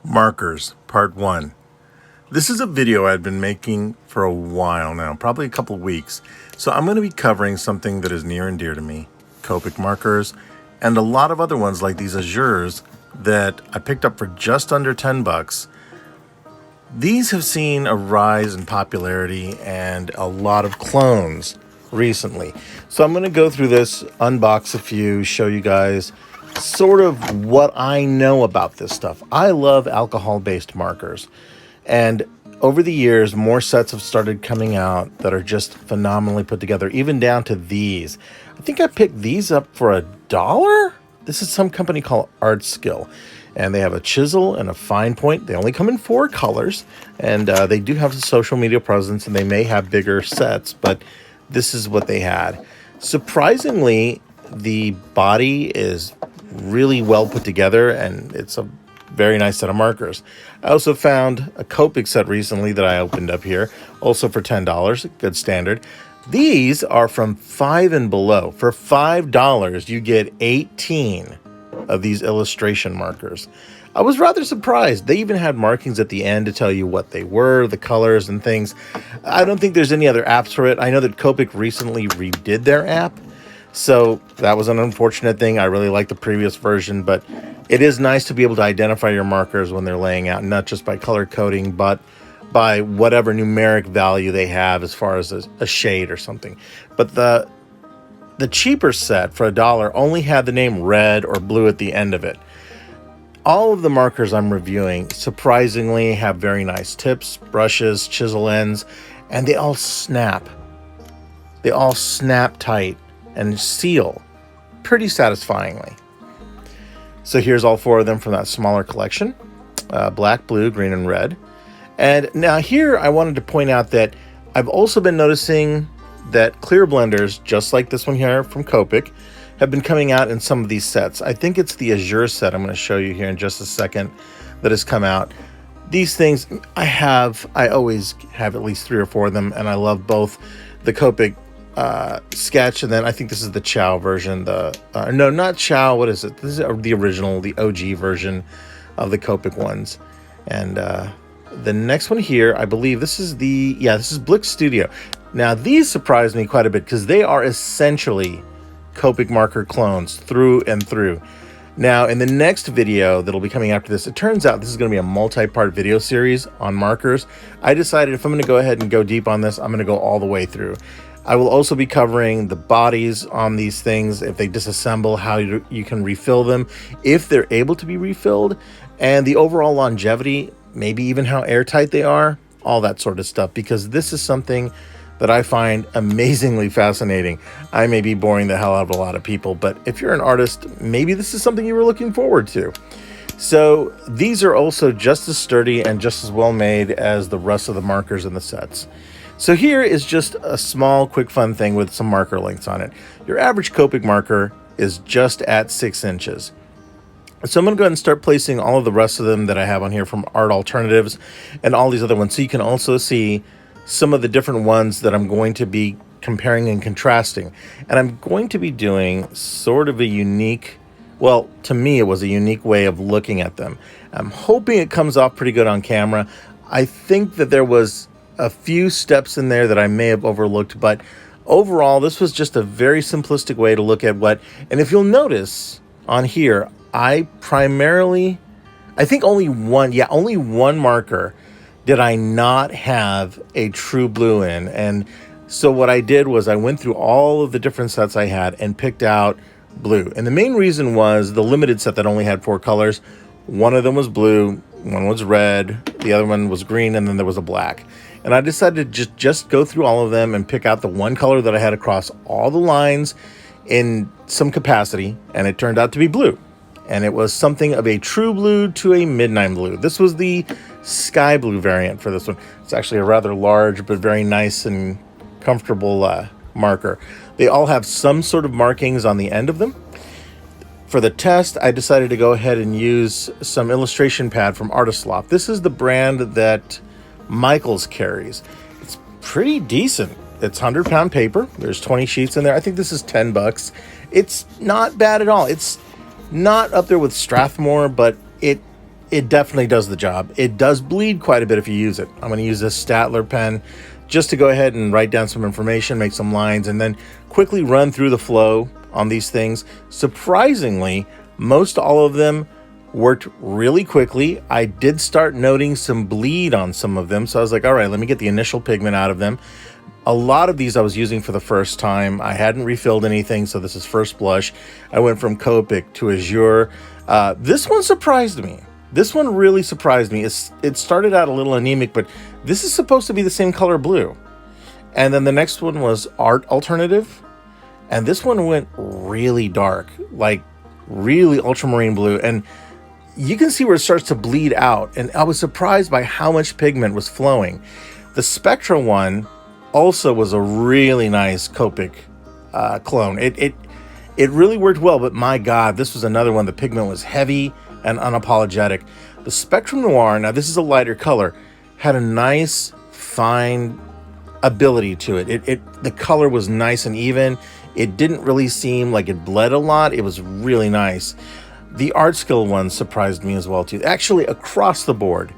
Markers, Part 1. This is a video I've been making for a while now, probably a couple weeks. So I'm going to be covering something that is near and dear to me, Copic markers, and a lot of other ones like these Azures that I picked up for just under 10 bucks. These have seen a rise in popularity and a lot of clones recently. So I'm going to go through this, unbox a few, show you guys sort of what I know about this stuff. I love alcohol-based markers. And over the years, more sets have started coming out that are just phenomenally put together, even down to these. I think I picked these up for $1. This is some company called ArtSkill. And they have a chisel and a fine point. They only come in 4 colors. And they do have a social media presence, and they may have bigger sets, but this is what they had. Surprisingly, the body is really well put together, and it's a very nice set of markers. I also found a Copic set recently that I opened up here, also for $10, good standard. These are from 5 and below. For $5, you get 18 of these illustration markers. I was rather surprised. They even had markings at the end to tell you what they were, the colors and things. I don't think there's any other apps for it. I know that Copic recently redid their app, so that was an unfortunate thing. I really like the previous version, but it is nice to be able to identify your markers when they're laying out, not just by color coding, but by whatever numeric value they have as far as a shade or something. But the cheaper set for $1 only had the name red or blue at the end of it. All of the markers I'm reviewing surprisingly have very nice tips, brushes, chisel ends, and they all snap. They all snap tight and seal pretty satisfyingly. So here's all 4 of them from that smaller collection, black, blue, green, and red. And now here I wanted to point out that I've also been noticing that clear blenders, just like this one here from Copic, have been coming out in some of these sets. I think it's the Azure set I'm going to show you here in just a second that has come out. These things I always have at least 3 or 4 of them, and I love both the Copic sketch, and then I think this is the Chow version. No, not Chow. What is it? This is the original, the OG version of the Copic ones. And the next one here, I believe this is this is Blick Studio. Now these surprised me quite a bit because they are essentially Copic marker clones through and through. Now in the next video that'll be coming after this, it turns out this is going to be a multi-part video series on markers. I decided if I'm going to go ahead and go deep on this, I'm going to go all the way through. I will also be covering the bodies on these things, if they disassemble, how you can refill them, if they're able to be refilled, and the overall longevity, maybe even how airtight they are, all that sort of stuff, because this is something that I find amazingly fascinating. I may be boring the hell out of a lot of people, but if you're an artist, maybe this is something you were looking forward to. So these are also just as sturdy and just as well made as the rest of the markers in the sets. So here is just a small, quick, fun thing with some marker lengths on it. Your average Copic marker is just at 6 inches. So I'm going to go ahead and start placing all of the rest of them that I have on here from Art Alternatives and all these other ones. So you can also see some of the different ones that I'm going to be comparing and contrasting. And I'm going to be doing sort of a unique, well, to me, it was a unique way of looking at them. I'm hoping it comes off pretty good on camera. I think that there was a few steps in there that I may have overlooked, but overall, this was just a very simplistic way to look at what, and if you'll notice on here, I think only one marker did I not have a true blue in. And so what I did was I went through all of the different sets I had and picked out blue. And the main reason was the limited set that only had 4 colors. One of them was blue, one was red, the other one was green, and then there was a black. And I decided to just go through all of them and pick out the one color that I had across all the lines in some capacity, and it turned out to be blue. And it was something of a true blue to a midnight blue. This was the sky blue variant for this one. It's actually a rather large but very nice and comfortable marker. They all have some sort of markings on the end of them. For the test, I decided to go ahead and use some illustration pad from Artist Loft. This is the brand that Michaels carries. It's pretty decent. It's 100-pound paper. There's 20 sheets in there. I think this is 10 bucks. It's not bad at all. It's not up there with Strathmore, but it it definitely does the job. It does bleed quite a bit if you use it. I'm going to use this Statler pen just to go ahead and write down some information, make some lines, and then quickly run through the flow on these things. Surprisingly, most all of them worked really quickly. I did start noting some bleed on some of them, so I was like, all right, let me get the initial pigment out of them. A lot of these I was using for the first time. I hadn't refilled anything, so this is first blush. I went from Copic to Azure. This one surprised me. This one really surprised me. It started out a little anemic, but this is supposed to be the same color blue. And then the next one was Art Alternative. And this one went really dark, like really ultramarine blue. And you can see where it starts to bleed out. And I was surprised by how much pigment was flowing. The Spectra one also was a really nice Copic clone. It really worked well, but my God, this was another one. The pigment was heavy and unapologetic. The Spectrum Noir, now this is a lighter color, had a nice, fine ability to it. The color was nice and even. It didn't really seem like it bled a lot. It was really nice. The ArtSkill one surprised me as well too. Actually, across the board,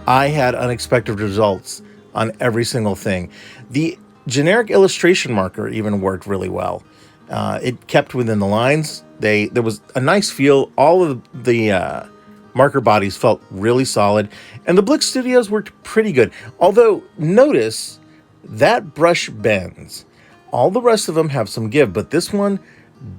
I had unexpected results on every single thing. The generic illustration marker even worked really well. It kept within the lines. There was a nice feel. All of the marker bodies felt really solid, and the Blick Studios worked pretty good. Although, notice that brush bends. All the rest of them have some give, but this one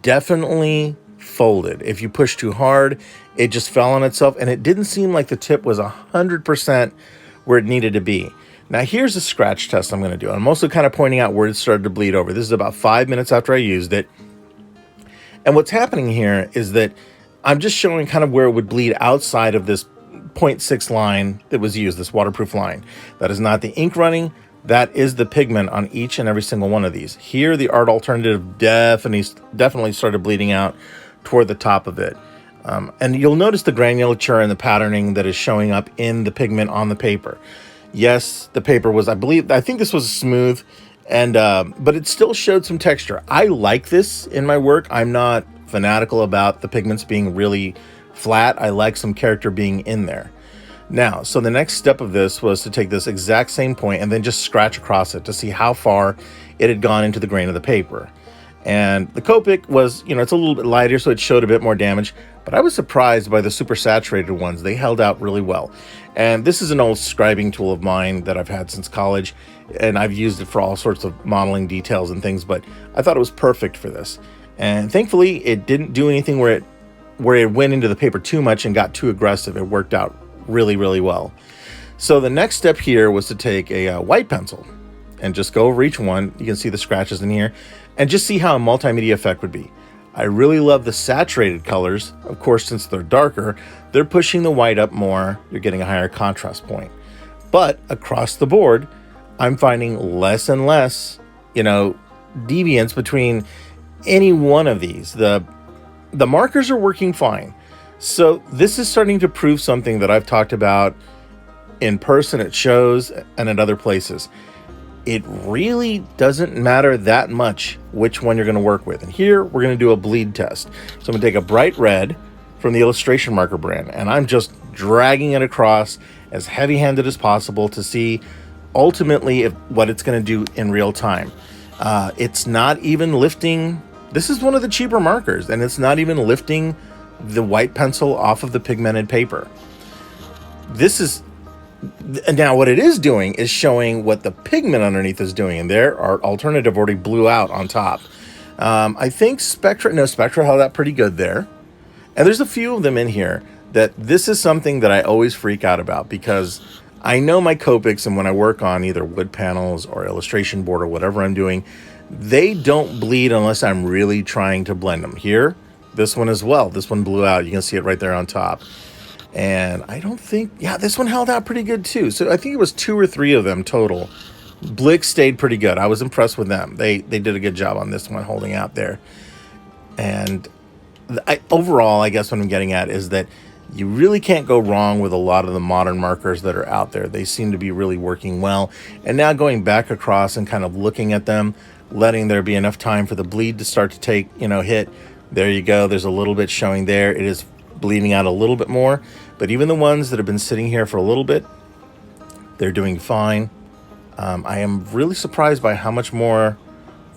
definitely folded. If you push too hard, it just fell on itself, and it didn't seem like the tip was 100% where it needed to be. Now here's a scratch test I'm going to do. I'm also kind of pointing out where it started to bleed over. This is about 5 minutes after I used it. And what's happening here is that I'm just showing kind of where it would bleed outside of this 0.6 line that was used, this waterproof line. That is not the ink running. That is the pigment on each and every single one of these. Here, the Art Alternative definitely started bleeding out toward the top of it. And you'll notice the granulature and the patterning that is showing up in the pigment on the paper. Yes, the paper was, I think this was smooth, and but it still showed some texture. I like this in my work. I'm not fanatical about the pigments being really flat. I like some character being in there. Now, so the next step of this was to take this exact same point and then just scratch across it to see how far it had gone into the grain of the paper. And the Copic was, it's a little bit lighter, so it showed a bit more damage, but I was surprised by the super saturated ones. They held out really well. And this is an old scribing tool of mine that I've had since college, and I've used it for all sorts of modeling details and things, but I thought it was perfect for this. And thankfully, it didn't do anything where it went into the paper too much and got too aggressive. It worked out really, really well. So the next step here was to take a white pencil and just go over each one. You can see the scratches in here and just see how a multimedia effect would be. I really love the saturated colors. Of course, since they're darker, they're pushing the white up more. You're getting a higher contrast point. But across the board, I'm finding less and less, deviance between any one of these. The markers are working fine. So this is starting to prove something that I've talked about in person at shows and at other places. It really doesn't matter that much which one you're going to work with. And here we're going to do a bleed test. So I'm going to take a bright red from the illustration marker brand, and I'm just dragging it across as heavy-handed as possible to see ultimately what it's going to do in real time. It's not even lifting. This is one of the cheaper markers, and it's not even lifting the white pencil off of the pigmented paper. Now what it is doing is showing what the pigment underneath is doing, and there our alternative already blew out on top. I think Spectra held out pretty good there. And there's a few of them in here that this is something that I always freak out about, because I know my Copics, and when I work on either wood panels or illustration board or whatever I'm doing, they don't bleed unless I'm really trying to blend them. Here, this one as well. This one blew out. You can see it right there on top. And I don't think, this one held out pretty good too. So I think it was 2 or 3 of them total. Blick stayed pretty good. I was impressed with them. They did a good job on this one holding out there. And overall, I guess what I'm getting at is that you really can't go wrong with a lot of the modern markers that are out there. They seem to be really working well. And now going back across and kind of looking at them, letting there be enough time for the bleed to start to take, hit. There you go. There's a little bit showing there. It is bleeding out a little bit more. But even the ones that have been sitting here for a little bit, they're doing fine. I am really surprised by how much more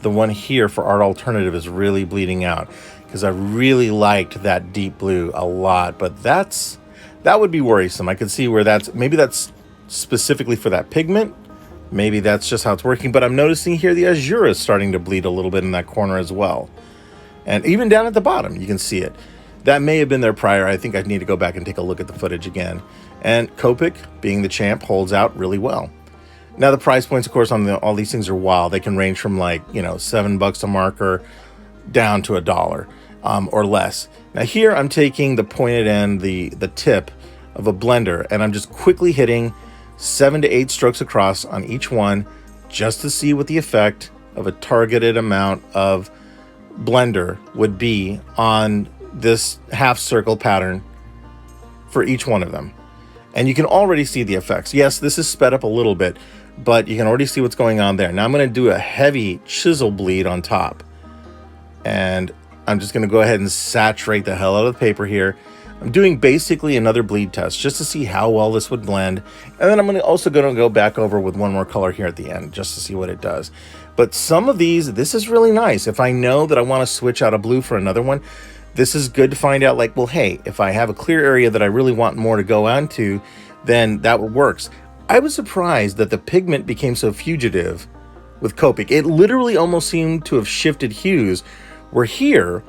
the one here for Art Alternative is really bleeding out, because I really liked that deep blue a lot. But that would be worrisome. I could see where maybe that's specifically for that pigment. Maybe that's just how it's working. But I'm noticing here the azure is starting to bleed a little bit in that corner as well. And even down at the bottom, you can see it. That may have been there prior. I think I need to go back and take a look at the footage again. And Copic, being the champ, holds out really well. Now, the price points, of course, on all these things are wild. They can range from like, $7 a marker down to $1 or less. Now here I'm taking the pointed end, the tip of a blender, and I'm just quickly hitting 7 to 8 strokes across on each one just to see what the effect of a targeted amount of blender would be on this half circle pattern for each one of them. And you can already see the effects. Yes, this is sped up a little bit, but you can already see what's going on there. Now I'm going to do a heavy chisel bleed on top, and I'm just going to go ahead and saturate the hell out of the paper here. I'm doing basically another bleed test just to see how well this would blend. And then I'm also going to go back over with one more color here at the end just to see what it does. But some of these, this is really nice. If I know that I want to switch out a blue for another one, this is good to find out, like, well, hey, if I have a clear area that I really want more to go on to, then that works. I was surprised that the pigment became so fugitive with Copic. It literally almost seemed to have shifted hues, where here,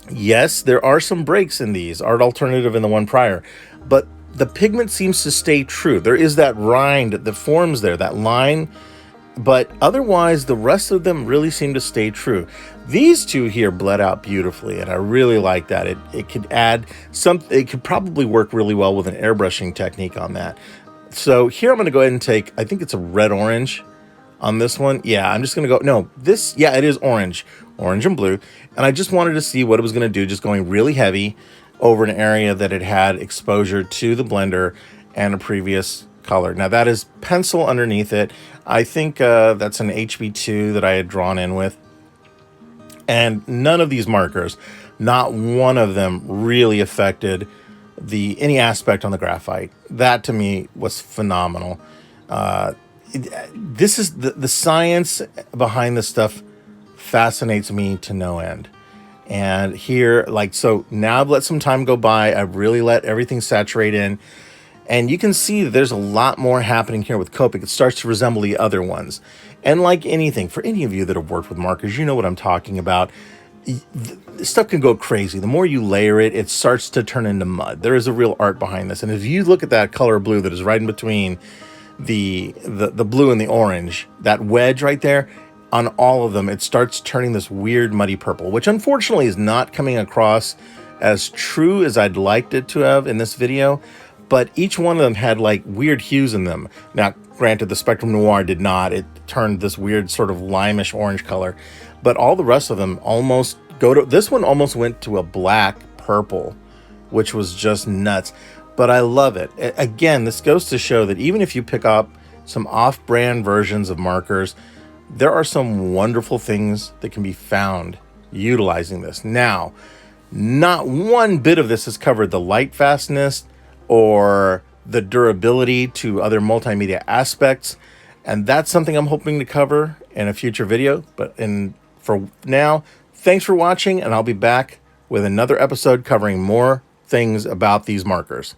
yes, there are some breaks in these, Art Alternative and the one prior, but the pigment seems to stay true. There is that rind that forms there, that line, but otherwise the rest of them really seem to stay true. These two here bled out beautifully, and I really like that. It could add some, it could probably work really well with an airbrushing technique on that. So here I'm going to go ahead and take, I think it's a red-orange on this one. Yeah, I'm just going to go, no, this, yeah, it is orange and blue. And I just wanted to see what it was going to do, just going really heavy over an area that it had exposure to the blender and a previous color. Now that is pencil underneath it. I think that's an HB2 that I had drawn in with. And none of these markers, not one of them really affected any aspect on the graphite. That to me was phenomenal. This is the science behind this stuff fascinates me to no end. And here, like, so now I've let some time go by. I've really let everything saturate in, and you can see that there's a lot more happening here with Copic. It starts to resemble the other ones. And like anything, for any of you that have worked with markers, you know what I'm talking about. Stuff can go crazy. The more you layer it, it starts to turn into mud. There is a real art behind this. And if you look at that color blue that is right in between the blue and the orange, that wedge right there, on all of them, it starts turning this weird muddy purple, which unfortunately is not coming across as true as I'd liked it to have in this video. But each one of them had like weird hues in them. Now, granted, the Spectra Noir did not. It turned this weird sort of limeish orange color. But all the rest of them almost go to, this one almost went to a black purple, which was just nuts. But I love it. Again, this goes to show that even if you pick up some off-brand versions of markers, there are some wonderful things that can be found utilizing this. Now, not one bit of this has covered the light fastness or the durability to other multimedia aspects. And that's something I'm hoping to cover in a future video. But for now, thanks for watching, and I'll be back with another episode covering more things about these markers.